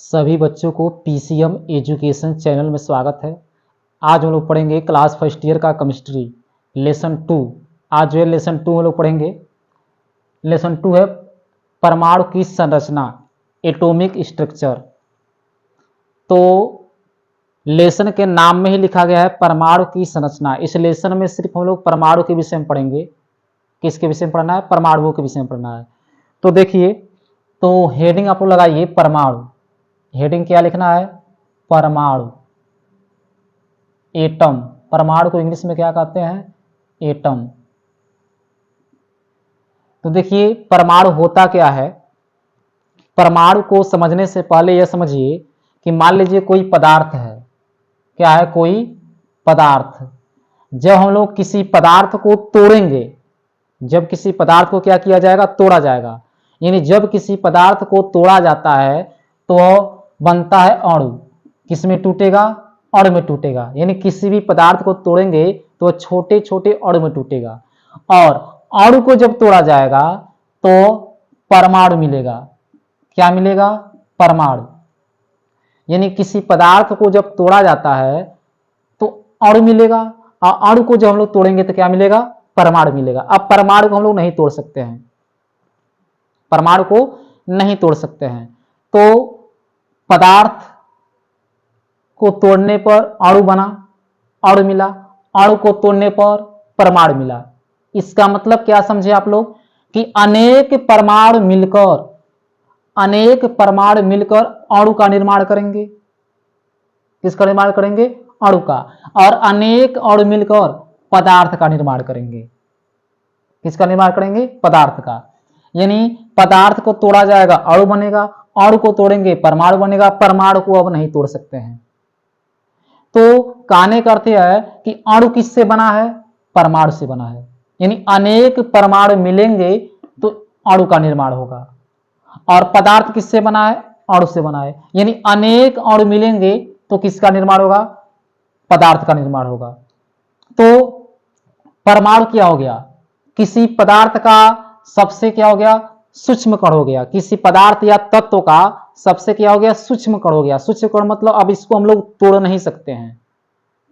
सभी बच्चों को पीसीएम एजुकेशन चैनल में स्वागत है। आज हम लोग पढ़ेंगे क्लास फर्स्ट ईयर का केमिस्ट्री लेसन 2। आज जो है लेसन 2 हम लोग पढ़ेंगे। लेसन 2 है परमाणु की संरचना, एटॉमिक स्ट्रक्चर। तो लेसन के नाम में ही लिखा गया है परमाणु की संरचना। इस लेसन में सिर्फ हम लोग परमाणु के विषय में पढ़ेंगे। किसके विषय में पढ़ना है? परमाणुओं के विषय में पढ़ना है। तो देखिए, तो हेडिंग आप लोग लगाइए परमाणु। हेडिंग क्या लिखना है? परमाणु, एटम। परमाणु को इंग्लिश में क्या कहते हैं? एटम। तो देखिए परमाणु होता क्या है। परमाणु को समझने से पहले यह समझिए कि मान लीजिए कोई पदार्थ है। क्या है? कोई पदार्थ। जब हम लोग किसी पदार्थ को तोड़ेंगे, जब किसी पदार्थ को क्या किया जाएगा? तोड़ा जाएगा। यानी जब किसी पदार्थ को तोड़ा जाता है तो बनता है अणु। किसमें टूटेगा? अणु में टूटेगा। यानी किसी भी पदार्थ को तोड़ेंगे तो छोटे छोटे अणु में टूटेगा, और अणु को जब तोड़ा जाएगा तो परमाणु मिलेगा। क्या मिलेगा? परमाणु। यानी किसी पदार्थ को जब तोड़ा जाता है तो अणु मिलेगा, और अणु को जब हम लोग तोड़ेंगे तो क्या मिलेगा? परमाणु मिलेगा। अब परमाणु को हम लोग नहीं तोड़ सकते हैं, परमाणु को नहीं तोड़ सकते हैं। तो पदार्थ को तोड़ने पर अणु बना, अणु मिला। अणु को तोड़ने पर परमाणु मिला। इसका मतलब क्या समझे आप लोग? कि अनेक परमाणु मिलकर अणु का निर्माण करेंगे। किसका निर्माण करेंगे? अणु का। और अनेक अणु मिलकर पदार्थ का निर्माण करेंगे। किसका निर्माण करेंगे? पदार्थ का। यानी पदार्थ को तोड़ा जाएगा, अणु बनेगा। अणु को तोड़ेंगे, परमाणु बनेगा। परमाणु को अब नहीं तोड़ सकते हैं। तो कहने का अर्थ यह है कि अणु किससे बना है? परमाणु से बना है। यानी अनेक परमाणु मिलेंगे तो अणु का निर्माण होगा। और पदार्थ किससे बना है? अणु से बना है। यानी अनेक अणु मिलेंगे तो किसका निर्माण होगा? पदार्थ का निर्माण होगा। तो परमाणु क्या हो गया? किसी पदार्थ का सबसे क्या हो गया? सूक्ष्म कण हो गया। किसी पदार्थ या तत्व का सबसे क्या हो गया? सूक्ष्म कण हो गया। सूक्ष्म कण मतलब अब इसको हम लोग तोड़ नहीं सकते हैं।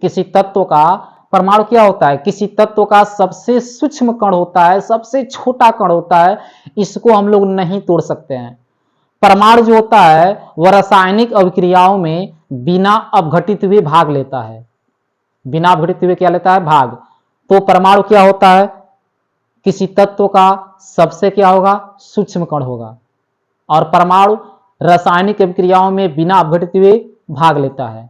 किसी तत्व का परमाणु क्या होता है? किसी तत्व का सबसे सूक्ष्म कण होता है, सबसे छोटा कण होता है। इसको हम लोग नहीं तोड़ सकते हैं। परमाणु जो होता है वह रासायनिक अभिक्रियाओं में बिना अपघटित हुए भाग लेता है। बिना अपघटित हुए क्या लेता है? भाग। तो परमाणु क्या होता है? किसी तत्व का सबसे क्या होगा? सूक्ष्म कण होगा। और परमाणु रासायनिक अभिक्रियाओं में बिना अपघटित हुए भाग लेता है।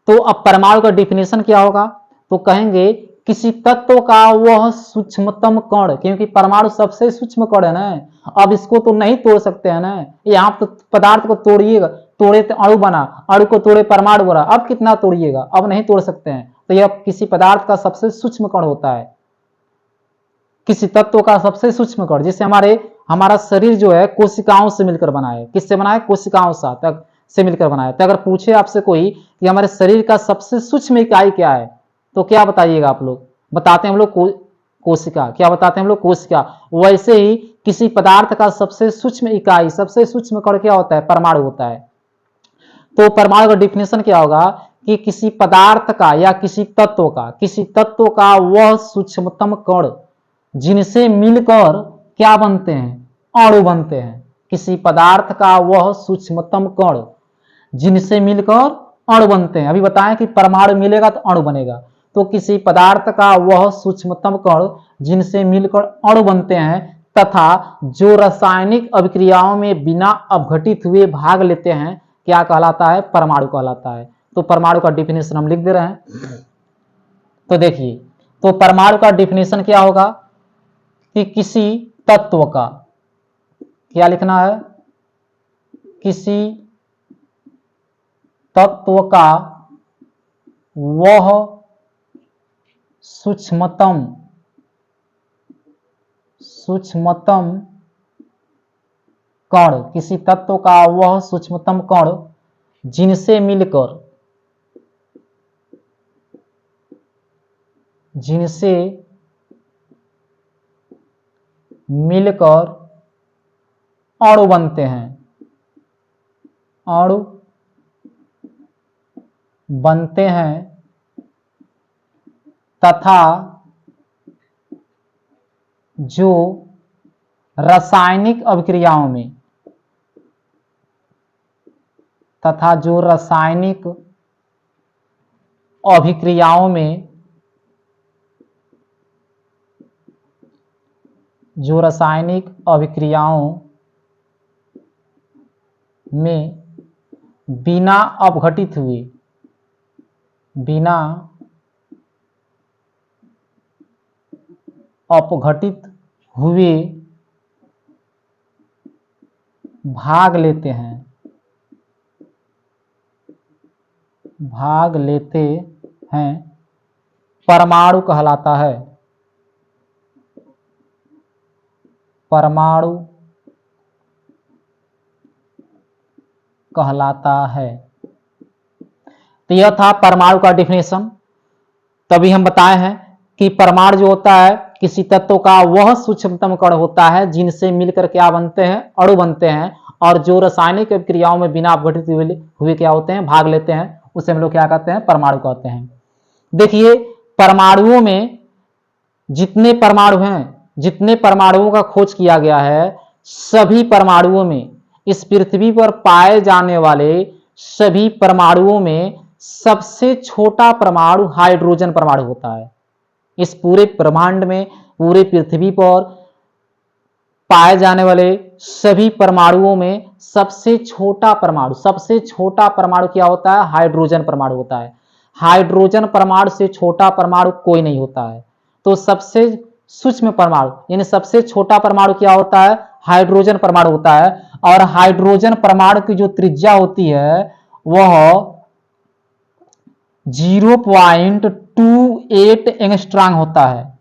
तो अब परमाणु का डिफिनेशन क्या होगा? तो कहेंगे किसी तत्व का वह सूक्ष्मतम कण, क्योंकि परमाणु सबसे सूक्ष्म कण है ना। अब इसको तो नहीं तोड़ सकते हैं ना। यहाँ तो पदार्थ को तोड़िएगा, तोड़े तो अणु बना, अणु को तोड़े परमाणु बना। अब कितना तोड़िएगा? अब नहीं तोड़ सकते हैं। तो यह किसी पदार्थ का सबसे सूक्ष्म कण होता है, किसी तत्व का सबसे सूक्ष्म कण। जैसे हमारा शरीर जो है कोशिकाओं से मिलकर बना है। किससे बना है? कोशिकाओं से मिलकर बना है। तो अगर पूछे आपसे कोई कि हमारे शरीर का सबसे सूक्ष्म इकाई क्या है, तो क्या बताइएगा आप लोग? बताते हैं हम लोग कोशिका। क्या बताते हैं हम लोग? कोशिका। वैसे ही किसी पदार्थ का सबसे सूक्ष्म इकाई, सबसे सूक्ष्म कण क्या होता है? परमाणु होता है। तो परमाणु का डिफिनेशन क्या होगा? कि किसी पदार्थ का या किसी तत्व का वह सूक्ष्मतम कण जिनसे मिलकर क्या बनते हैं? अणु बनते हैं। किसी पदार्थ का वह सूक्ष्मतम कण जिनसे मिलकर अणु बनते हैं। अभी बताएं कि परमाणु मिलेगा तो अणु बनेगा। तो किसी पदार्थ का वह सूक्ष्मतम कण जिनसे मिलकर अणु बनते हैं तथा जो रासायनिक अभिक्रियाओं में बिना अपघटित हुए भाग लेते हैं, क्या कहलाता है? परमाणु कहलाता है। तो परमाणु का डिफिनेशन हम लिख दे रहे हैं। तो देखिए, तो परमाणु का डिफिनेशन क्या होगा? कि किसी तत्व का, क्या लिखना है? किसी तत्व का वह सूक्ष्मतम कण, किसी तत्व का वह सूक्ष्मतम कण जिनसे मिलकर अणु बनते हैं। अणु बनते हैं तथा जो रासायनिक अभिक्रियाओं में बिना अपघटित हुए भाग लेते हैं परमाणु कहलाता है। तो यह था परमाणु का डिफिनेशन। तभी हम बताए हैं कि परमाणु जो होता है किसी तत्व का वह सूक्ष्मतम कण होता है जिनसे मिलकर क्या बनते हैं, अणु बनते हैं, और जो रासायनिक क्रियाओं में बिना अपघटित हुए क्या होते हैं, भाग लेते हैं, उसे हम लोग क्या कहते हैं, परमाणु कहते हैं। देखिए परमाणुओं में जितने परमाणुओं का खोज किया गया है, सभी परमाणुओं में, इस पृथ्वी पर पाए जाने वाले सभी परमाणुओं में सबसे छोटा परमाणु हाइड्रोजन परमाणु होता है। इस पूरे ब्रह्मांड में, पूरे पृथ्वी पर पाए जाने वाले सभी परमाणुओं में सबसे छोटा परमाणु क्या होता है, हाइड्रोजन परमाणु होता है। हाइड्रोजन परमाणु से छोटा परमाणु कोई नहीं होता है। तो सबसे सूक्ष्म परमाणु यानी सबसे छोटा परमाणु क्या होता है, हाइड्रोजन परमाणु होता है। और हाइड्रोजन परमाणु की जो त्रिज्या होती है वह 0.28 एंगस्ट्रॉम होता है।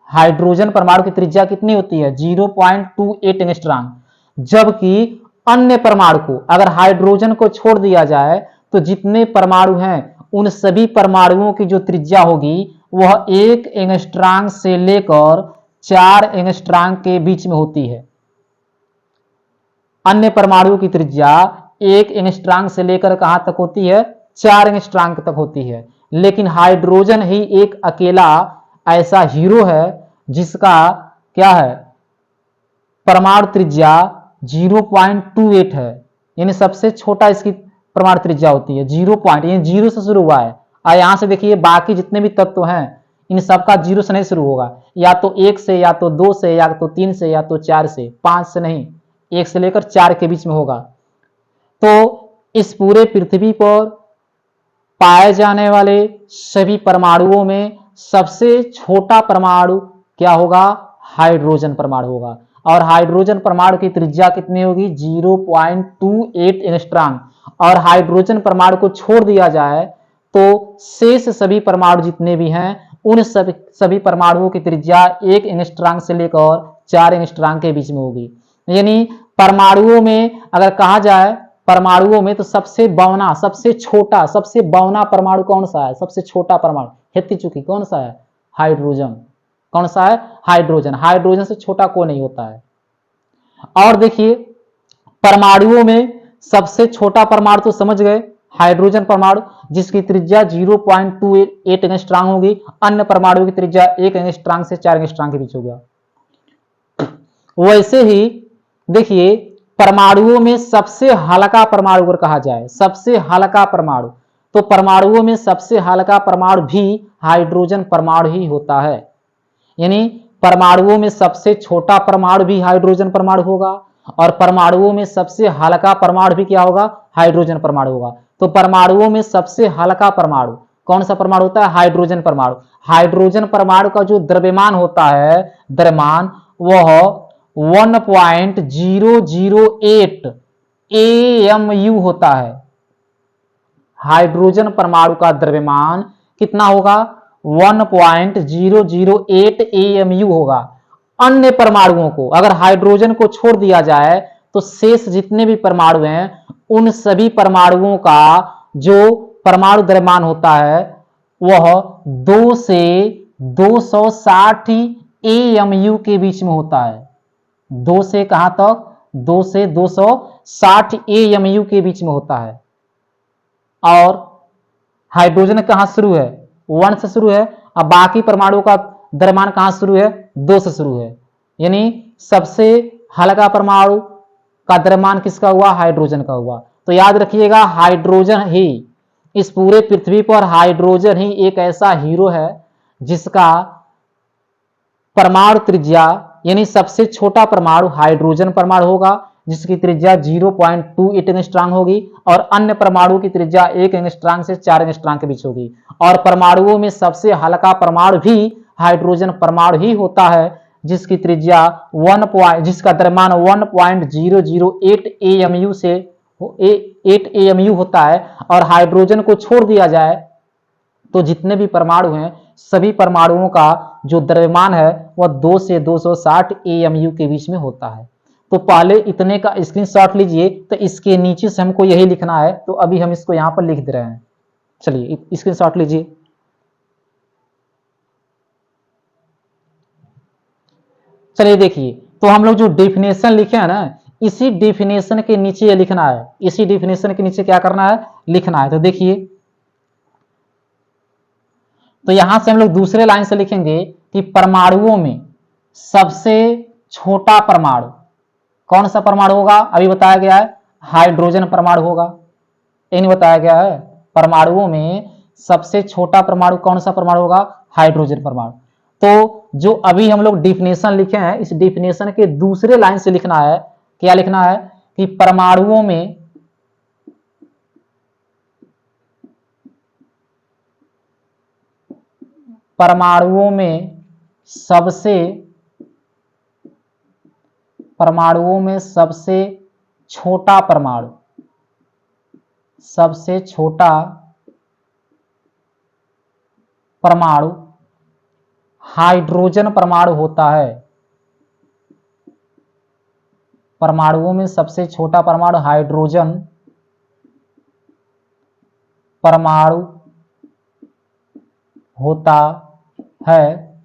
हाइड्रोजन परमाणु की त्रिज्या कितनी होती है, 0.28 एंगस्ट्रॉम। जबकि अन्य परमाणु को अगर हाइड्रोजन को छोड़ दिया जाए तो जितने परमाणु हैं उन सभी परमाणुओं की जो त्रिज्या होगी वह 1 एंगस्ट्रॉम से लेकर 4 एंगस्ट्रॉम के बीच में होती है। अन्य परमाणुओं की त्रिज्या 1 एंगस्ट्रॉम से लेकर कहां तक होती है, 4 एंगस्ट्रॉम तक होती है। लेकिन हाइड्रोजन ही एक अकेला ऐसा हीरो है जिसका क्या है, परमाणु त्रिज्या 0.28 है, यानी सबसे छोटा इसकी परमाणु त्रिज्या होती है 0 पॉइंट, यानी 0 से शुरू हुआ है। और यहां से देखिए बाकी जितने भी तत्व हैं इन सबका 0 से नहीं शुरू होगा, या तो 1 से, या तो 2 से, या तो 3 से, या तो 4 से, 5 से नहीं, 1 से लेकर 4 के बीच में होगा। तो इस पूरे पृथ्वी पर पाए जाने वाले सभी परमाणुओं में सबसे छोटा परमाणु क्या होगा, हाइड्रोजन परमाणु होगा। और हाइड्रोजन परमाणु की त्रिज्या कितनी होगी, 0.28 एंगस्ट्रॉम। और हाइड्रोजन परमाणु को छोड़ दिया जाए तो शेष सभी परमाणु जितने भी हैं उन सभी परमाणुओं की त्रिज्या 1 एंगस्ट्रॉम से लेकर 4 एंगस्ट्रॉम के बीच में होगी। यानी परमाणुओं में अगर कहा जाए, परमाणुओं में तो सबसे बौना परमाणु कौन सा है, सबसे छोटा परमाणु हेती चुकी कौन सा है, हाइड्रोजन। कौन सा है, हाइड्रोजन। हाइड्रोजन से छोटा कोई नहीं होता है। और देखिए परमाणुओं में सबसे छोटा परमाणु तो समझ गए, हाइड्रोजन परमाणु, जिसकी त्रिज्या 0.28 एंगस्ट्रॉम होगी। अन्य परमाणु की त्रिज्या 1 एंगस्ट्रॉम से 4 एंगस्ट्रॉम के बीच हो गया। वैसे ही देखिए परमाणुओं में सबसे हल्का परमाणु अगर कहा जाए, सबसे हल्का परमाणु, तो परमाणुओं में सबसे हल्का परमाणु भी हाइड्रोजन परमाणु ही होता है। यानी परमाणुओं में सबसे छोटा परमाणु भी हाइड्रोजन परमाणु होगा और परमाणुओं में सबसे हल्का परमाणु भी क्या होगा, हाइड्रोजन परमाणु होगा। तो परमाणुओं में सबसे हल्का परमाणु कौन सा परमाणु होता है, हाइड्रोजन परमाणु। हाइड्रोजन परमाणु का जो द्रव्यमान होता है, द्रव्यमान, वह 1.008 AMU होता है। हाइड्रोजन परमाणु का द्रव्यमान कितना होगा, 1.008 AMU होगा। अन्य परमाणुओं को अगर हाइड्रोजन को छोड़ दिया जाए तो शेष जितने भी परमाणु हैं उन सभी परमाणुओं का जो परमाणु द्रव्यमान होता है वह 2 से 260 AMU के बीच में होता है। 2 से कहां तक, 2 से 260 AMU के बीच में होता है। और हाइड्रोजन कहाँ शुरू है, 1 से शुरू है, अब बाकी परमाणु का द्रव्यमान कहाँ शुरू है, 2 से शुरू है। यानी सबसे हल्का परमाणु का द्रव्यमान किसका हुआ, हाइड्रोजन का हुआ। तो याद रखिएगा हाइड्रोजन ही, इस पूरे पृथ्वी पर हाइड्रोजन ही एक ऐसा हीरो है जिसका परमाणु त्रिज्या यानी सबसे छोटा परमाणु हाइड्रोजन परमाणु होगा, जिसकी त्रिज्या 0.28 एंगस्ट्रॉम होगी, और अन्य परमाणु की त्रिज्या 1 एंगस्ट्रॉम से 4 एंगस्ट्रॉम के बीच होगी। और परमाणुओं में सबसे हल्का परमाणु भी हाइड्रोजन परमाणु ही होता है, जिसकी त्रिज्या जिसका द्रव्यमान 1.008 AMU से 8 AMU होता है। और हाइड्रोजन को छोड़ दिया जाए तो जितने भी परमाणु हैं सभी परमाणुओं का जो द्रव्यमान है वह 2 से 260 AMU के बीच में होता है। तो पहले इतने का स्क्रीनशॉट लीजिए, तो इसके नीचे से हमको यही लिखना है, तो अभी हम इसको यहां पर लिख दे रहे हैं। चलिए स्क्रीनशॉट लीजिए। चलिए देखिए, तो हम लोग जो डेफिनेशन लिखे हैं ना, इसी डेफिनेशन के नीचे ये लिखना है, इसी डेफिनेशन के नीचे क्या करना है, लिखना है। तो देखिए, तो यहां से हम लोग दूसरे लाइन से लिखेंगे कि परमाणुओं में सबसे छोटा परमाणु कौन सा परमाणु होगा, अभी बताया गया है हाइड्रोजन परमाणु होगा। ये नहीं बताया गया है, परमाणुओं में सबसे छोटा परमाणु कौन सा परमाणु होगा, हाइड्रोजन परमाणु। तो जो अभी हम लोग डिफिनेशन लिखे हैं, इस डिफिनेशन के दूसरे लाइन से लिखना है, क्या लिखना है कि परमाणुओं में सबसे छोटा परमाणु हाइड्रोजन परमाणु होता है। परमाणुओं में सबसे छोटा परमाणु हाइड्रोजन परमाणु होता है,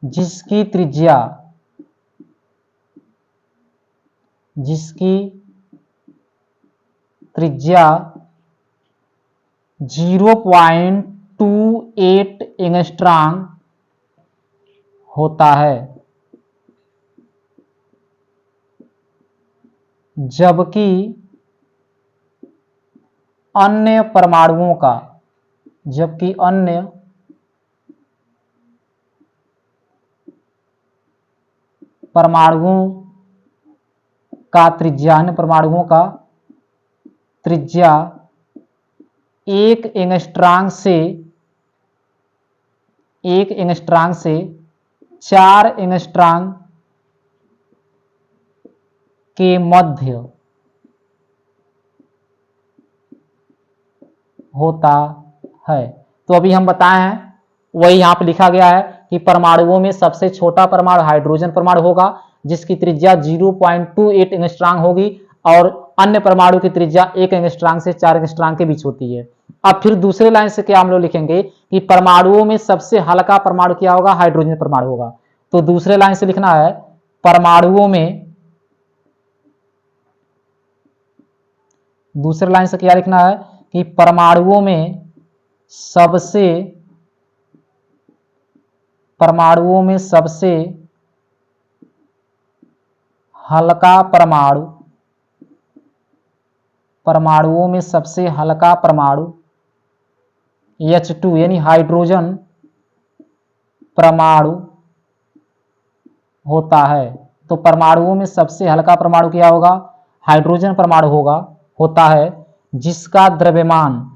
जिसकी त्रिज्या 0.28 एंगस्ट्रॉम होता है, जबकि अन्य परमाणुओं का त्रिज्या 1 एंगस्ट्रॉम से 4 एंगस्ट्रॉम के मध्य होता है। तो अभी हम बताए हैं, वही यहां पे लिखा गया है कि परमाणुओं में सबसे छोटा परमाणु हाइड्रोजन परमाणु होगा, जिसकी त्रिज्या 0.28 एंगस्ट्रॉम होगी, और अन्य परमाणु की त्रिज्या 1 एंगस्ट्रॉम से 4 एंगस्ट्रॉम के बीच होती है। अब फिर दूसरे लाइन से क्या हम लोग लिखेंगे कि परमाणुओं में सबसे हल्का परमाणु क्या होगा, हाइड्रोजन परमाणु होगा। तो दूसरे लाइन से लिखना है दूसरे लाइन से क्या लिखना है कि परमाणुओं में सबसे हल्का परमाणु H2 यानी हाइड्रोजन परमाणु होता है। तो परमाणुओं में सबसे हल्का परमाणु क्या होगा, हाइड्रोजन परमाणु होता है, जिसका द्रव्यमान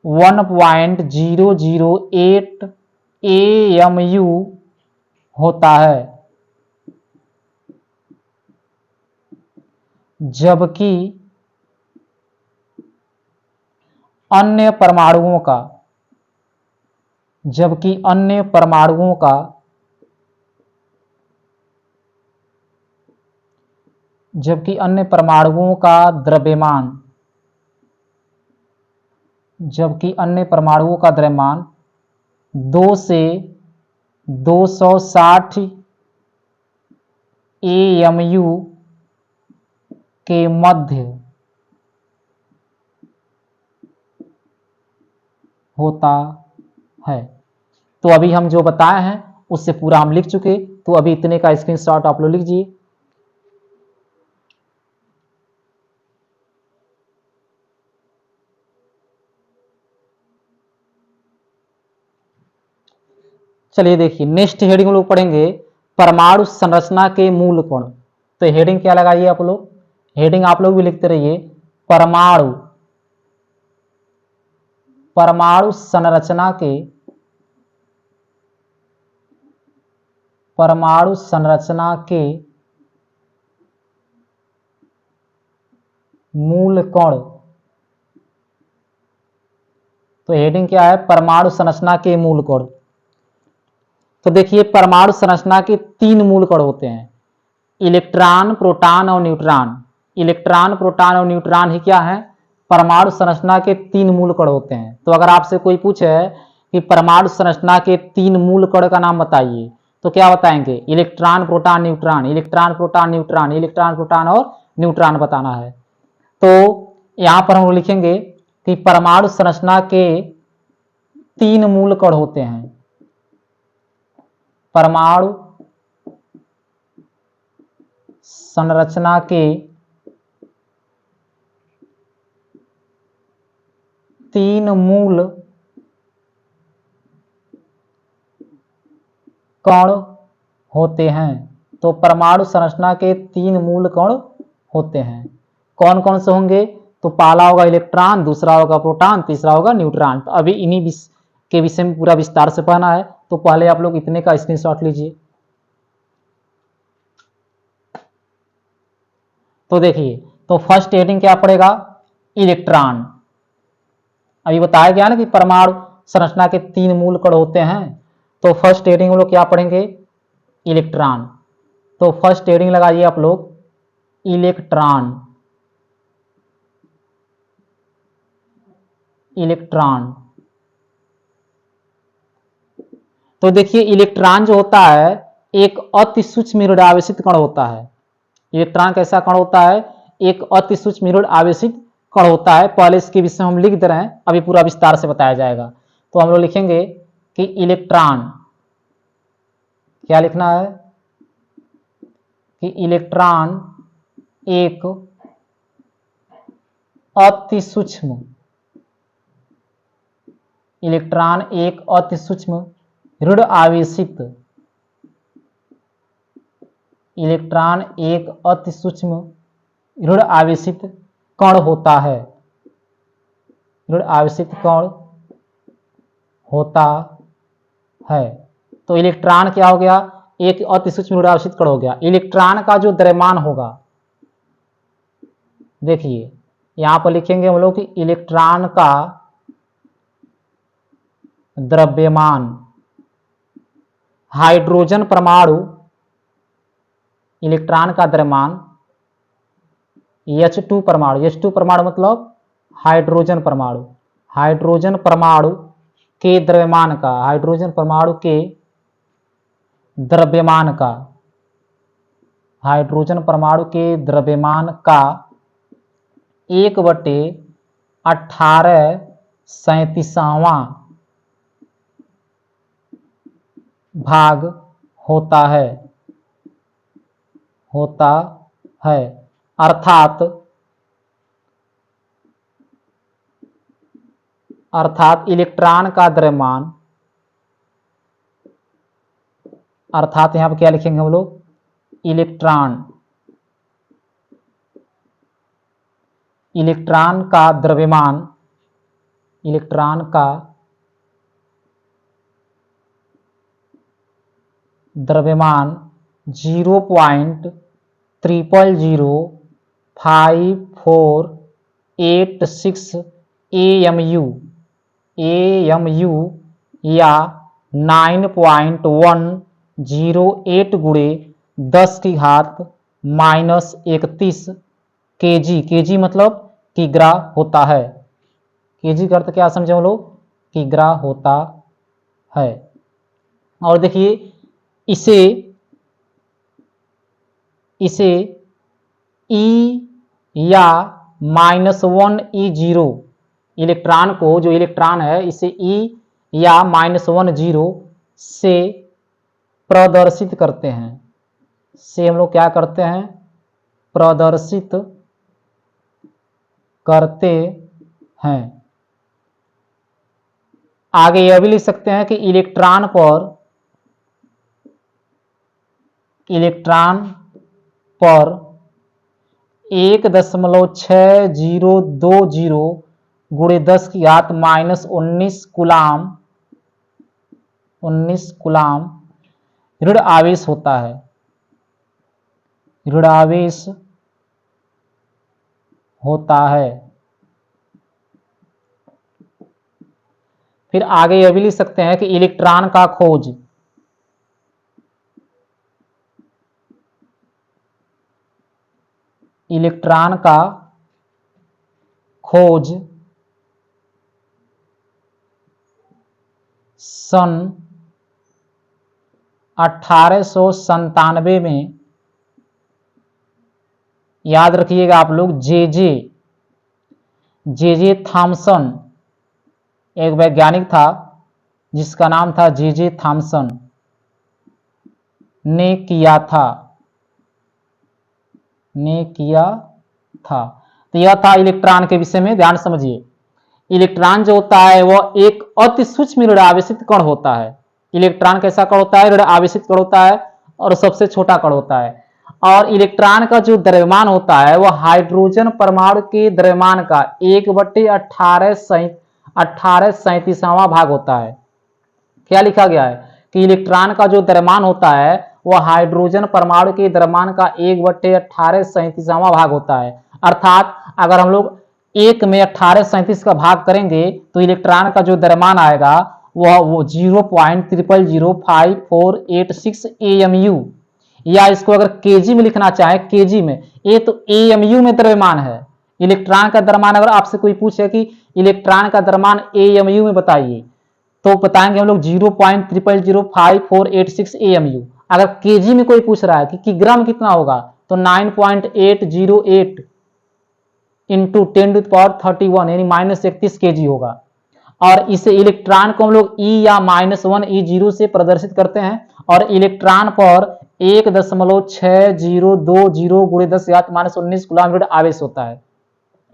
1.008 AMU होता है, जबकि अन्य परमाणुओं का द्रव्यमान 2 से 260 AMU के मध्य होता है। तो अभी हम जो बताए हैं उससे पूरा हम लिख चुके, तो अभी इतने का स्क्रीनशॉट आप लोग लीजिए। चलिए देखिए, नेक्स्ट हेडिंग लोग पढ़ेंगे परमाणु संरचना के मूल गुण। तो हेडिंग क्या लगाइए आप लोग, हेडिंग आप लोग भी लिखते रहिए, परमाणु परमाणु संरचना के परमाणु संरचना के मूल कण। तो हेडिंग क्या है, परमाणु संरचना के मूल कण। तो देखिए, परमाणु संरचना के 3 मूल कण होते हैं, इलेक्ट्रॉन, प्रोटॉन और न्यूट्रॉन। इलेक्ट्रॉन, प्रोटॉन और न्यूट्रॉन ही क्या है, परमाणु संरचना के 3 मूल कण होते हैं। तो अगर आपसे कोई पूछे कि परमाणु संरचना के 3 मूल कण का नाम बताइए, तो क्या बताएंगे, electron, proton, neutron, electron, proton, neutron, electron, proton और न्यूट्रॉन बताना है। तो यहां पर हम लिखेंगे कि परमाणु संरचना के 3 मूल कण होते हैं, परमाणु संरचना के 3 मूल कण होते हैं। तो परमाणु संरचना के 3 मूल कण होते हैं, कौन कौन से होंगे, तो पहला होगा इलेक्ट्रॉन, दूसरा होगा प्रोटॉन, तीसरा होगा न्यूट्रॉन। तो अभी इन्हीं के विषय में पूरा विस्तार से पढ़ना है, तो पहले आप लोग इतने का स्क्रीनशॉट लीजिए। तो देखिए, तो फर्स्ट हेडिंग क्या पड़ेगा, इलेक्ट्रॉन। अभी बताया गया ना कि परमाणु संरचना के 3 मूल कण होते हैं, तो फर्स्ट हेडिंग हम लोग क्या पढ़ेंगे, इलेक्ट्रॉन। तो फर्स्ट हेडिंग लगाइए आप लोग, इलेक्ट्रॉन। इलेक्ट्रॉन। तो देखिए, इलेक्ट्रॉन जो होता है एक अति सूक्ष्म निरूढ़ आवेशित कण होता है। इलेक्ट्रॉन कैसा कण होता है, एक अति सूक्ष्म निरूढ़ आवेशित कण होता है। पहले इसके विषय में हम लिख दे रहे हैं, अभी पूरा विस्तार से बताया जाएगा। तो हम लोग लिखेंगे कि इलेक्ट्रॉन, क्या लिखना है, कि इलेक्ट्रॉन एक अति सूक्ष्म, इलेक्ट्रॉन एक अति सूक्ष्म ऋण आवेशित, इलेक्ट्रॉन एक अति सूक्ष्म ऋण आवेशित कण होता है, ऋण आवेशित कण होता है। तो इलेक्ट्रॉन क्या हो गया, एक अति सूक्ष्म ऋण आवेशित कण हो गया। इलेक्ट्रॉन का जो द्रव्यमान होगा, देखिए यहां पर लिखेंगे हम लोग कि इलेक्ट्रॉन का द्रव्यमान, हाइड्रोजन परमाणु, इलेक्ट्रॉन का द्रव्यमान H2 परमाणु, H2 परमाणु मतलब हाइड्रोजन परमाणु, हाइड्रोजन परमाणु के द्रव्यमान का, हाइड्रोजन परमाणु के द्रव्यमान का, हाइड्रोजन परमाणु के द्रव्यमान का 1/1837वां भाग होता है, होता है। अर्थात इलेक्ट्रॉन का द्रव्यमान, अर्थात यहां पर क्या लिखेंगे हम लोग, इलेक्ट्रॉन, इलेक्ट्रॉन का द्रव्यमान, इलेक्ट्रॉन का द्रव्यमान 0.005486 AMU, AMU या 9.108 गुणे 10⁻31 kg, kg मतलब किग्रा होता है। kg का अर्थ क्या समझे हम लोग, किग्रा होता है। और देखिए, इसे इसे E या -1 E0, इलेक्ट्रॉन को, जो इलेक्ट्रॉन है इसे E या -1 0 से प्रदर्शित करते हैं, से हम लोग क्या करते हैं, प्रदर्शित करते हैं। आगे यह भी लिख सकते हैं कि इलेक्ट्रॉन पर 1.6020 गुणे 10⁻⁻19 कूलाम ऋण आवेश होता है, ऋण आवेश होता है। फिर आगे यह भी लिख सकते हैं कि इलेक्ट्रॉन का खोज सन 1897 में, याद रखिएगा आप लोग, जे थॉमसन, एक वैज्ञानिक था जिसका नाम था जे थॉमसन, ने किया था। तो यह था इलेक्ट्रॉन के विषय में। ध्यान समझिए, इलेक्ट्रॉन जो होता है वह एक अति सूक्ष्म ऋण आवेशित कण होता है। इलेक्ट्रॉन कैसा कण होता है, ऋण आवेशित कण होता है और सबसे छोटा कण होता है। और इलेक्ट्रॉन का जो द्रव्यमान होता है वह हाइड्रोजन परमाणु के द्रव्यमान का 1/1837वां भाग होता है। क्या लिखा गया है कि इलेक्ट्रॉन का जो द्रव्यमान होता है वह हाइड्रोजन परमाणु के द्रव्यमान का 1/1837वां भाग होता है। अर्थात अगर हम लोग 1 में 1837 का भाग करेंगे तो इलेक्ट्रॉन का जो द्रव्यमान आएगा वह 0.005486 AMU, या इसको अगर केजी में लिखना चाहे, केजी में, ये तो AMU में द्रव्यमान है। इलेक्ट्रॉन का द्रव्यमान, अगर आपसे कोई पूछे कि इलेक्ट्रॉन का द्रव्यमान AMU में बताइए, तो बताएंगे हम लोग 0.005486 AMU। अगर केजी में कोई पूछ रहा है कि किग्राम कितना होगा, तो 9.808 इंटू 10⁻31 यानी -31 kg होगा। और इसे, इलेक्ट्रॉन को हम लोग E या -1 E0 से प्रदर्शित करते हैं, और इलेक्ट्रॉन पर 1.6020 गुणे 10⁻19 कूलाम ऋण आवेश होता है।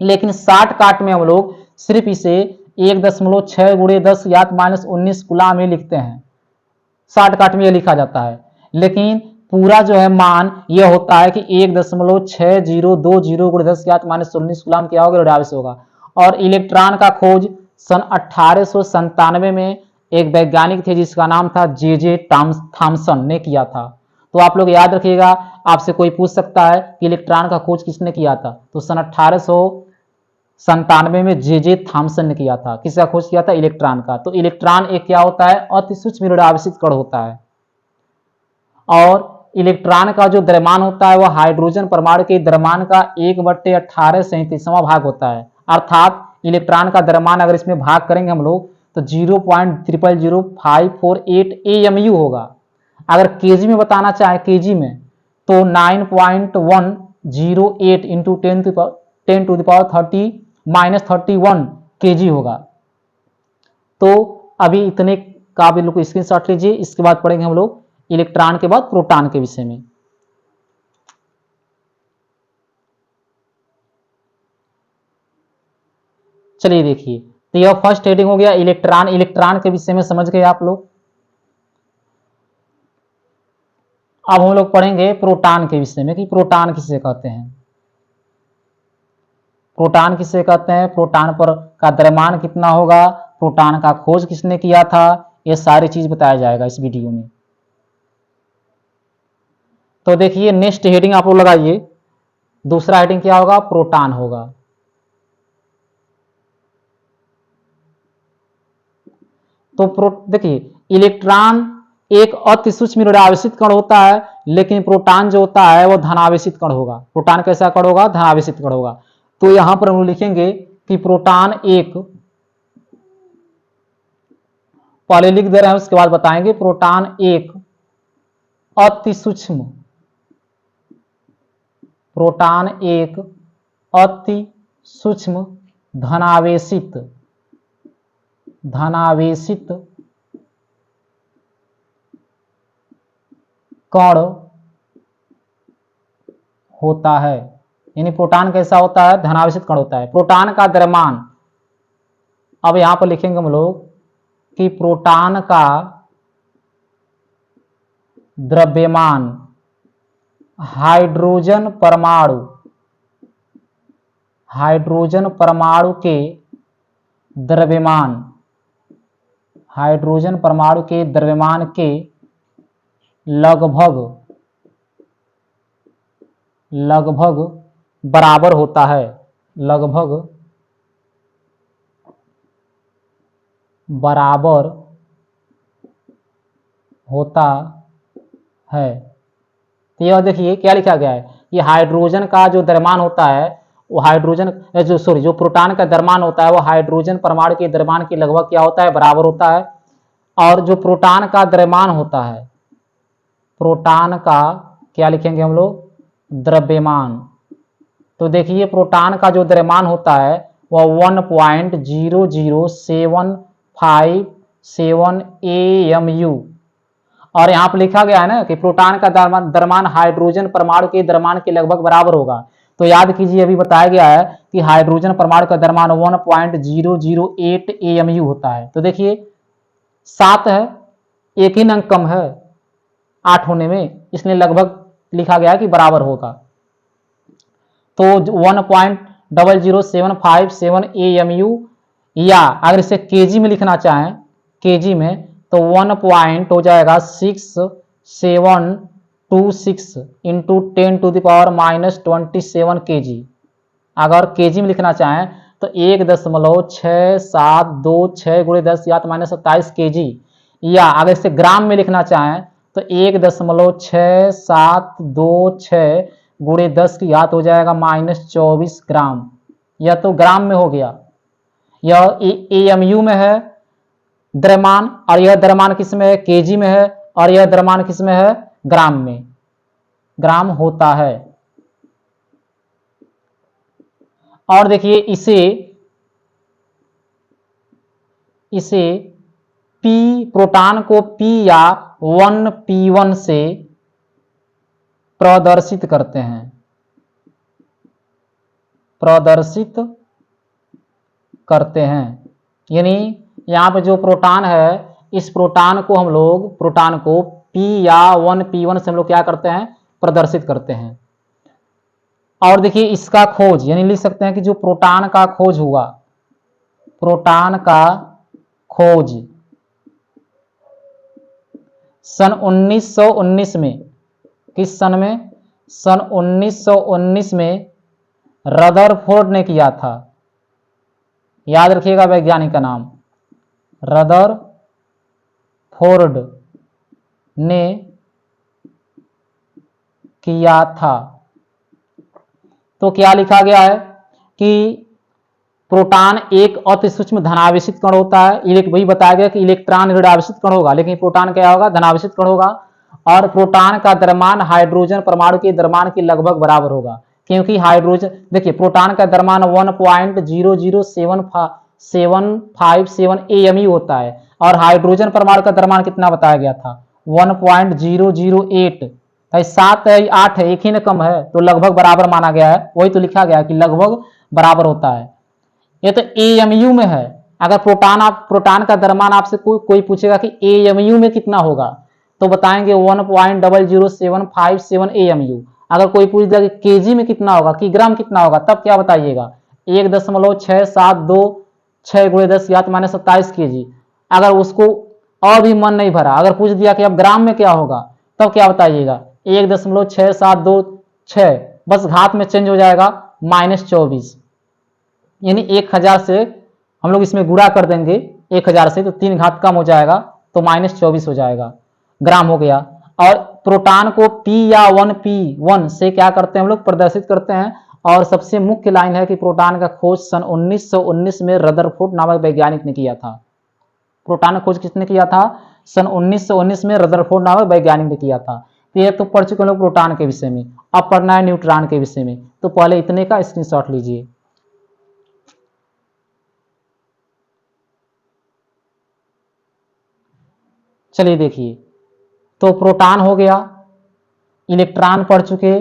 लेकिन शॉर्टकट में हम लोग सिर्फ इसे 1.6 गुणे 10⁻19 कूलाम ही लिखते हैं, शॉर्टकट में यह लिखा जाता है। लेकिन पूरा जो है मान यह होता है कि 1.6020 गुणे 10⁻19 कूलाम क्या होगा, ऋण आवेश होगा। और इलेक्ट्रॉन का खोज सन 1897 में एक वैज्ञानिक थे जिसका नाम था जे थॉमसन ने किया था। तो आप लोग याद रखिएगा, आपसे कोई पूछ सकता है कि इलेक्ट्रॉन का खोज किसने किया था, तो सन 1897 में जे थॉमसन ने किया था। किसका खोज किया था, इलेक्ट्रॉन का। तो इलेक्ट्रॉन एक क्या होता है, अति सूक्ष्म ऋण आवेशित कण होता है। और इलेक्ट्रॉन का जो द्रव्यमान होता है वह हाइड्रोजन परमाणु के द्रव्यमान का 1/1837वां भाग होता है। अर्थात इलेक्ट्रॉन का द्रव्यमान अगर इसमें भाग करेंगे हम लोग तो 0.000548 AMU होगा। अगर केजी में बताना चाहे, केजी में, तो 9.108 इंटू 10⁻30⁻31 kg होगा। तो अभी इतने का भी लोग स्क्रीनशॉट लीजिए। इसके बाद पढ़ेंगे हम लोग इलेक्ट्रॉन के बाद प्रोटॉन के विषय में। चलिए देखिए, तो यह फर्स्ट हेडिंग हो गया इलेक्ट्रॉन। इलेक्ट्रॉन के विषय में समझ गए आप लोग। अब हम लोग पढ़ेंगे प्रोटॉन के विषय में कि प्रोटॉन किसे कहते हैं। प्रोटॉन किसे कहते हैं, प्रोटॉन पर का द्रव्यमान कितना होगा, प्रोटॉन का खोज किसने किया था, ये सारी चीज बताया जाएगा इस वीडियो में। तो देखिए, नेक्स्ट हेडिंग आप लोग लगाइए। दूसरा हेडिंग क्या होगा, प्रोटॉन होगा। तो देखिए, इलेक्ट्रॉन एक अति सूक्ष्म ऋण आवेशित कण होता है, लेकिन प्रोटॉन जो होता है वह धनावेशित कण होगा। प्रोटॉन कैसा कण होगा, धनावेशित कण होगा। तो यहां पर हम लिखेंगे कि प्रोटॉन एक, पहले लिख दे रहे हैं उसके बाद बताएंगे। प्रोटॉन एक अति सूक्ष्म प्रोटॉन एक अति सूक्ष्म धनावेशित कण होता है। यानी प्रोटॉन कैसा होता है? धनावेशित कण होता है। प्रोटॉन का द्रव्यमान, अब यहां पर लिखेंगे हम लोग कि प्रोटॉन का द्रव्यमान हाइड्रोजन परमाणु के द्रव्यमान के लगभग बराबर होता है। लगभग बराबर होता है। तो यह देखिए क्या लिखा गया है कि हाइड्रोजन का जो द्रव्यमान होता है वो जो प्रोटॉन का द्रव्यमान होता है वो हाइड्रोजन परमाणु के द्रव्यमान के लगभग क्या होता है? बराबर होता है। और जो प्रोटॉन का द्रव्यमान होता है, प्रोटॉन का क्या लिखेंगे हम लोग? द्रव्यमान। तो देखिए प्रोटॉन का जो द्रव्यमान होता है वह 1.00757 AMU। और यहाँ पर लिखा गया है ना कि प्रोटॉन का द्रव्यमान हाइड्रोजन परमाणु के द्रव्यमान के लगभग बराबर होगा। तो याद कीजिए अभी बताया गया है कि हाइड्रोजन परमाणु का द्रव्यमान 1.008 AMU होता है। तो देखिए 7 है, एक ही अंक कम है 8 होने में, इसलिए लगभग लिखा गया है कि बराबर होगा। तो 1.00757 AMU, या अगर इसे केजी में लिखना चाहें, केजी में, तो 1 हो जाएगा 6726 इंटू 10⁻⁻27 kg। अगर केजी में लिखना चाहें तो 1.6726 गुणे 10 या तो -27 kg, या अगर इसे ग्राम में लिखना चाहें तो 1.6726 गुणे 10 की घात हो जाएगा -24 ग्राम। यह तो ग्राम में हो गया। यह AMU में है द्रव्यमान, और यह द्रव्यमान किस में है? केजी में है। और यह द्रव्यमान किस में है? ग्राम में। ग्राम होता है। और देखिए इसे प्रोटॉन को P या 1P1 से प्रदर्शित करते हैं। यानी यहाँ पे जो प्रोटॉन है, इस प्रोटॉन को हम लोग P या 1P1 से हम लोग क्या करते हैं? प्रदर्शित करते हैं। और देखिए इसका खोज, यानी लिख सकते हैं कि जो प्रोटॉन का खोज हुआ, प्रोटॉन का खोज सन 1919 में, किस सन में? सन 1919 में रदरफोर्ड ने किया था। याद रखिएगा वैज्ञानिक का नाम, रदरफोर्ड ने किया था। तो क्या लिखा गया है कि प्रोटॉन एक अति सूक्ष्म धनावेशित कण होता है। वही बताया गया कि इलेक्ट्रॉन ऋणावेशित कण होगा, लेकिन प्रोटॉन क्या होगा? धनावेशित कण होगा। और प्रोटॉन का द्रव्यमान हाइड्रोजन परमाणु के द्रव्यमान के लगभग बराबर होगा, क्योंकि हाइड्रोजन, देखिए प्रोटॉन का द्रव्यमान 1.00757 AMU होता है, और हाइड्रोजन परमाणु का द्रव्यमान कितना बताया गया था? 1.008। 7 है 8 है, एक ही ने कम है, तो लगभग बराबर माना गया है। वही तो लिखा गया है कि लगभग बराबर होता है। ये तो AMU में है। अगर प्रोटॉन का द्रव्यमान आपसे कोई पूछेगा कि AMU में कितना होगा, तो बताएंगे 1.00757 AMU। अगर कोई पूछ दिया कि केजी में कितना होगा, किग्राम कितना होगा, तब क्या बताइएगा? 1.6726 गुणे 10 या 27 kg। अगर उसको और भी मन नहीं भरा, अगर पूछ दिया कि अब ग्राम में क्या होगा, तब क्या बताइएगा? 1.6726, बस घात में चेंज हो जाएगा -24, यानी 1000 से हम लोग इसमें गुणा कर देंगे 1000 से, तो 3 घात कम हो जाएगा, तो -24 हो जाएगा, ग्राम हो गया। और प्रोटॉन को P या 1P1 से क्या करते हैं हम लोग? प्रदर्शित करते हैं। और सबसे मुख्य लाइन है कि प्रोटॉन का खोज सन 1919 में रदरफोर्ड नामक वैज्ञानिक ने किया था। प्रोटॉन का खोज किसने किया था? सन 1919 में रदरफोर्ड नामक वैज्ञानिक ने किया था। तो ये तो पढ़ चुके हम लोग प्रोटॉन के विषय में, अब पढ़ना है न्यूट्रॉन के विषय में। तो पहले इतने का स्क्रीनशॉट लीजिए। चलिए देखिए, तो प्रोटॉन हो गया, इलेक्ट्रॉन पढ़ चुके,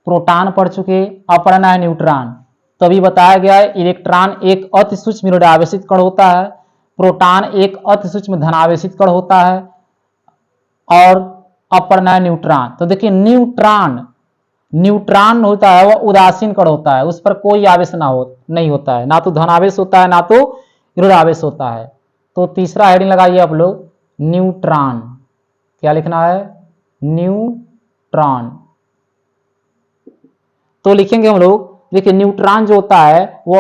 प्रोटॉन पढ़ चुके, अब पढ़ना है न्यूट्रॉन। तो अभी बताया गया है इलेक्ट्रॉन एक अति सूक्ष्म ऋणावेशित कण होता है, प्रोटॉन एक अति सूक्ष्म धनावेशित कण होता है, और अब पढ़ना है न्यूट्रॉन। तो देखिए न्यूट्रॉन, न्यूट्रॉन होता है वह उदासीन कण होता है, उस पर कोई आवेश नहीं होता है, ना तो धनावेश होता है ना तो ऋणावेश होता है। तो तीसरा हेडिंग लगाइए आप लोग, न्यूट्रॉन। क्या लिखना है? न्यूट्रॉन। तो लिखेंगे हम लोग, देखिए न्यूट्रॉन जो होता है वो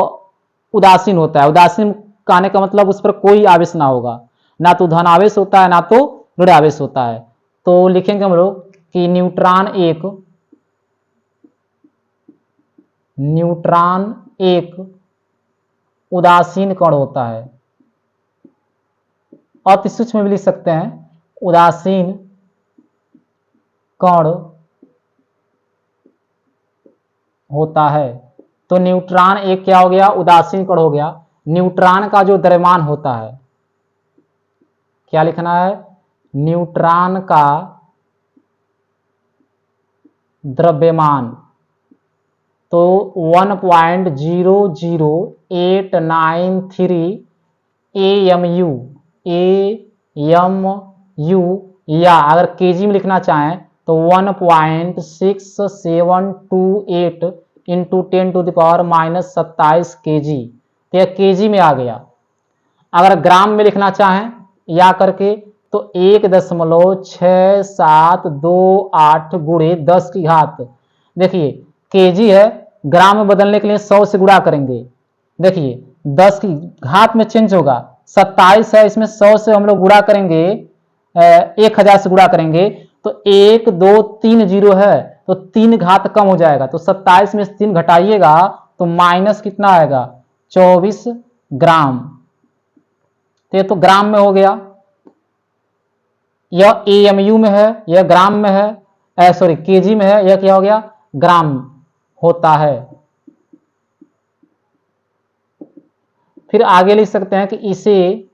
उदासीन होता है। उदासीन कहने का मतलब उस पर कोई आवेश ना होगा, ना तो धनावेश होता है ना तो ऋणावेश होता है। तो लिखेंगे हम लोग कि न्यूट्रॉन एक उदासीन कण होता है। अति सूक्ष्म में भी लिख सकते हैं, उदासीन कण होता है। तो न्यूट्रॉन एक क्या हो गया? उदासीन कण हो गया। न्यूट्रॉन का जो द्रव्यमान होता है, क्या लिखना है? न्यूट्रॉन का द्रव्यमान तो 1.00893 AMU, या अगर केजी में लिखना चाहें तो 1.6728 इंटू 10⁻⁻27 केजी। तो यह केजी में आ गया। अगर ग्राम में लिखना चाहें या करके तो 1.6728 गुणे 10 की घात, देखिए केजी है, ग्राम में बदलने के लिए 100 से गुणा करेंगे। देखिए 10 की घात में चेंज होगा, 27 है, इसमें 100 से हम लोग गुणा करेंगे, 1000 से गुणा करेंगे तो 1 2 3 जीरो है, तो 3 घात कम हो जाएगा। तो 27 में 3 घटाइएगा तो माइनस कितना आएगा? 24 ग्राम। तो ये तो ग्राम में हो गया। यह AMU में है, यह ग्राम में है, सॉरी केजी में है, यह क्या हो गया? ग्राम होता है। फिर आगे लिख सकते हैं कि इसे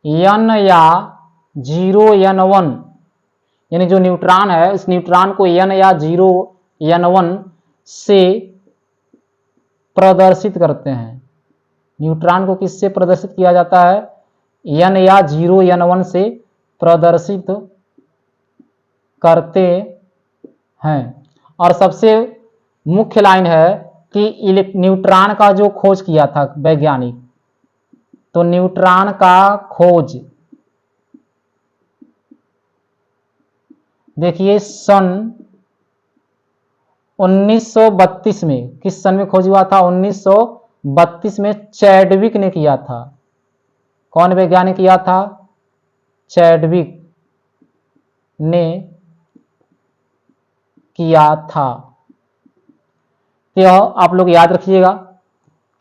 N या 0N1, यानी जो न्यूट्रॉन है इस न्यूट्रॉन को N या 0N1 से प्रदर्शित करते हैं। न्यूट्रॉन को किससे प्रदर्शित किया जाता है? N या 0N1 से प्रदर्शित करते हैं। और सबसे मुख्य लाइन है कि न्यूट्रॉन का जो खोज किया था वैज्ञानिक, तो न्यूट्रॉन का खोज देखिए सन 1932 में, किस सन में खोज हुआ था? 1932 में चैडविक ने किया था। कौन वैज्ञानिक किया था? चैडविक ने किया था। यह आप लोग याद रखिएगा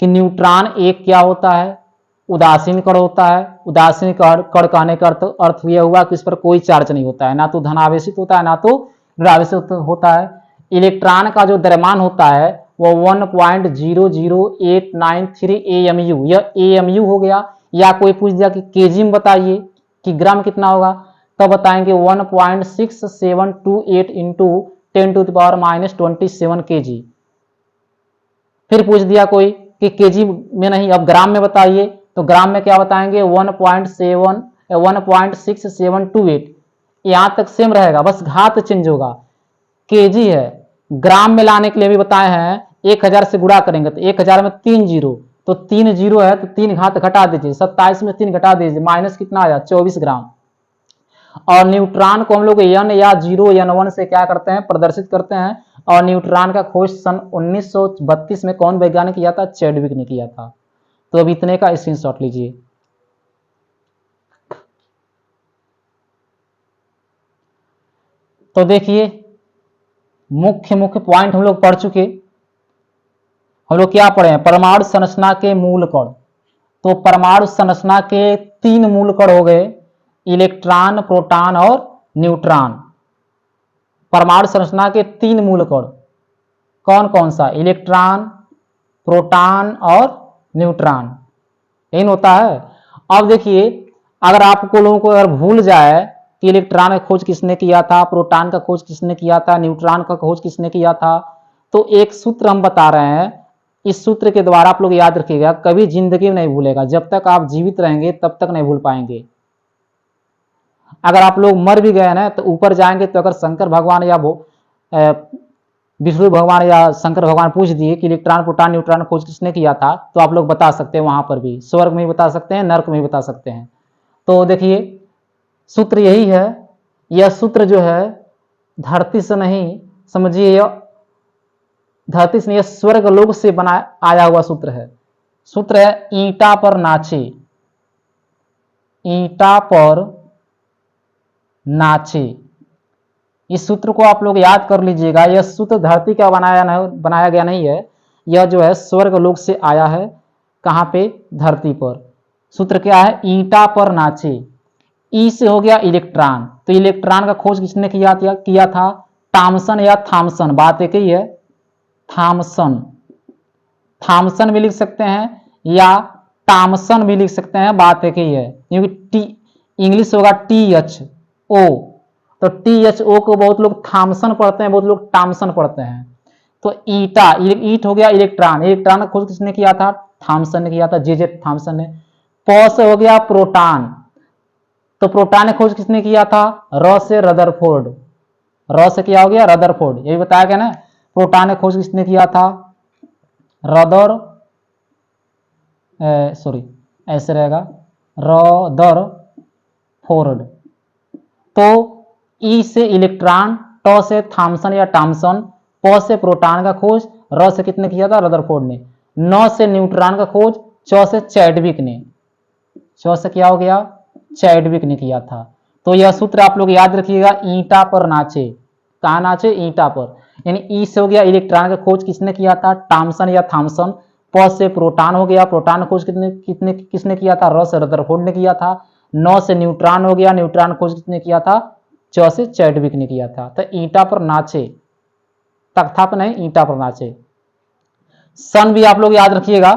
कि न्यूट्रॉन एक क्या होता है? उदासीन कण होता है। उदासीन कण कहने का अर्थ यह हुआ कि इस पर कोई चार्ज नहीं होता है, ना तो धनावेशित होता है ना तो ऋणावेशित होता है। इलेक्ट्रॉन का जो द्रव्यमान होता है वो 1.00893 AMU, यह AMU हो गया। या कोई पूछ दिया कि केजी में बताइए कि ग्राम कितना होगा, तो बताएंगे 1.6728 इंटू 10⁻⁻27 केजी। फिर पूछ दिया कोई कि केजी में नहीं, अब ग्राम में बताइए, तो ग्राम में क्या बताएंगे? 1.6728। यहाँ तक सेम रहेगा, बस घात चेंज होगा। केजी है, ग्राम में लाने के लिए भी बताए हैं 1000 से गुणा करेंगे तो 1000 में 3 जीरो, तो 3 जीरो है तो 3 घात घटा दीजिए, 27 में 3 घटा दीजिए, माइनस कितना आया? 24 ग्राम। और न्यूट्रॉन को हम लोग N या 0N1 से क्या करते हैं? प्रदर्शित करते हैं। और न्यूट्रॉन का खोज सन 1932 में कौन वैज्ञानिक किया था? चैडविक ने किया था। तो अब इतने का स्क्रीनशॉट लीजिए। तो देखिए मुख्य पॉइंट हम लोग पढ़ चुके। हम लोग क्या पढ़े हैं? परमाणु संरचना के मूल कण। तो परमाणु संरचना के 3 मूल कण हो गए, इलेक्ट्रॉन, प्रोटॉन और न्यूट्रॉन। परमाणु संरचना के 3 मूल कण कौन कौन सा? इलेक्ट्रॉन, प्रोटॉन और न्यूट्रॉन, यही होता है। अब देखिए, अगर आपको लोगों को अगर भूल जाए कि इलेक्ट्रॉन का खोज किसने किया था, प्रोटॉन का खोज किसने किया था, न्यूट्रॉन का खोज किसने किया था, तो एक सूत्र हम बता रहे हैं, इस सूत्र के द्वारा आप लोग याद रखिएगा, कभी जिंदगी में नहीं भूलेगा, जब तक आप जीवित रहेंगे तब तक नहीं भूल पाएंगे। अगर आप लोग मर भी गए ना तो ऊपर जाएंगे तो अगर शंकर भगवान या विष्णु भगवान या शंकर भगवान पूछ दिए कि इलेक्ट्रॉन, प्रोटॉन, न्यूट्रॉन खोज किसने किया था, तो आप लोग बता सकते हैं, वहां पर भी स्वर्ग में भी बता सकते हैं, नर्क में भी बता सकते हैं। तो देखिए सूत्र यही है। यह सूत्र जो है धरती से नहीं, समझिए धरती से यह स्वर्ग लोक से बना आया हुआ सूत्र है। सूत्र है ईंटा पर नाचे, ईंटा पर नाचे। इस सूत्र को आप लोग याद कर लीजिएगा। यह सूत्र धरती का बनाया गया नहीं है, यह जो है स्वर्ग लोक से आया है। कहां पे? धरती पर। सूत्र क्या है? ईंटा पर नाचे। ई से हो गया इलेक्ट्रॉन, तो इलेक्ट्रॉन का खोज किसने किया था? थॉमसन या थॉमसन, बात एक ही है, थॉमसन। थॉमसन भी लिख सकते हैं या टॉमसन भी लिख सकते हैं, बात एक ही है, क्योंकि टी इंग्लिश होगा THO, तो THO को बहुत लोग थॉमसन पढ़ते हैं, बहुत लोग टॉमसन पढ़ते हैं। तो ईटा, ईट हो गया इलेक्ट्रॉन, इलेक्ट्रॉन का खोज किसने किया था? थॉमसन ने किया था, जे थॉमसन ने। प से हो गया प्रोटॉन, तो प्रोटॉन का खोज किसने किया था? र से रदरफोर्ड, र से क्या हो गया? रदरफोर्ड, ये भी बताया गया ना। प्रोटॉन का खोज किसने किया था? ऐसे रहेगा, रदरफोर्ड। तो ई से इलेक्ट्रॉन, ट से थॉमसन या टॉमसन, प से प्रोटॉन का खोज, र से कितने किया था? रदरफोर्ड ने। न से न्यूट्रॉन का खोज, च से चैडविक ने, च से क्या हो गया? चैडविक ने किया था। तो यह सूत्र आप लोग याद रखिएगा, ईंटा पर नाचे। कहां नाचे? ईंटा पर। यानी ई से हो गया इलेक्ट्रॉन का खोज किसने किया था? टॉमसन या थॉमसन। प से प्रोटॉन हो गया, प्रोटॉन खोज किसने किया था? र से रदरफोर्ड ने किया था। न से न्यूट्रॉन हो गया, न्यूट्रॉन खोज किसने किया था? च से चैडविक ने किया था। तो ईंटा पर नाचे, तख्ता पर नहीं, ईंटा पर नाचे। सन भी आप लोग याद रखिएगा।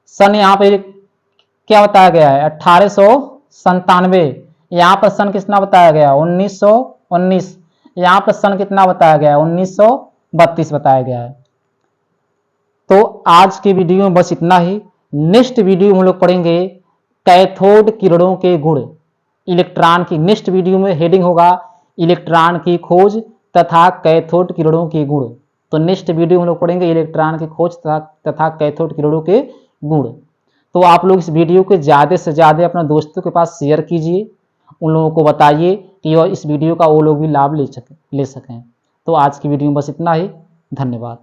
सन यहाँ पे क्या बताया गया है? 1897। यहाँ पर सन कितना बताया गया? 1919। यहाँ पर सन कितना बताया गया है? 1932 बताया गया है। तो आज की वीडियो में बस इतना ही। नेक्स्ट वीडियो में हम लोग पढ़ेंगे कैथोड किरणों के गुण। इलेक्ट्रॉन की नेक्स्ट वीडियो में हेडिंग होगा इलेक्ट्रॉन की खोज तथा कैथोड किरणों के गुण। तो नेक्स्ट वीडियो में हम लोग पढ़ेंगे इलेक्ट्रॉन की खोज तथा कैथोड किरणों के गुण। तो आप लोग इस वीडियो को ज़्यादा से ज़्यादा अपने दोस्तों के पास शेयर कीजिए, उन लोगों को बताइए कि इस वीडियो का वो लोग भी लाभ ले सकें। तो आज की वीडियो में बस इतना ही। धन्यवाद।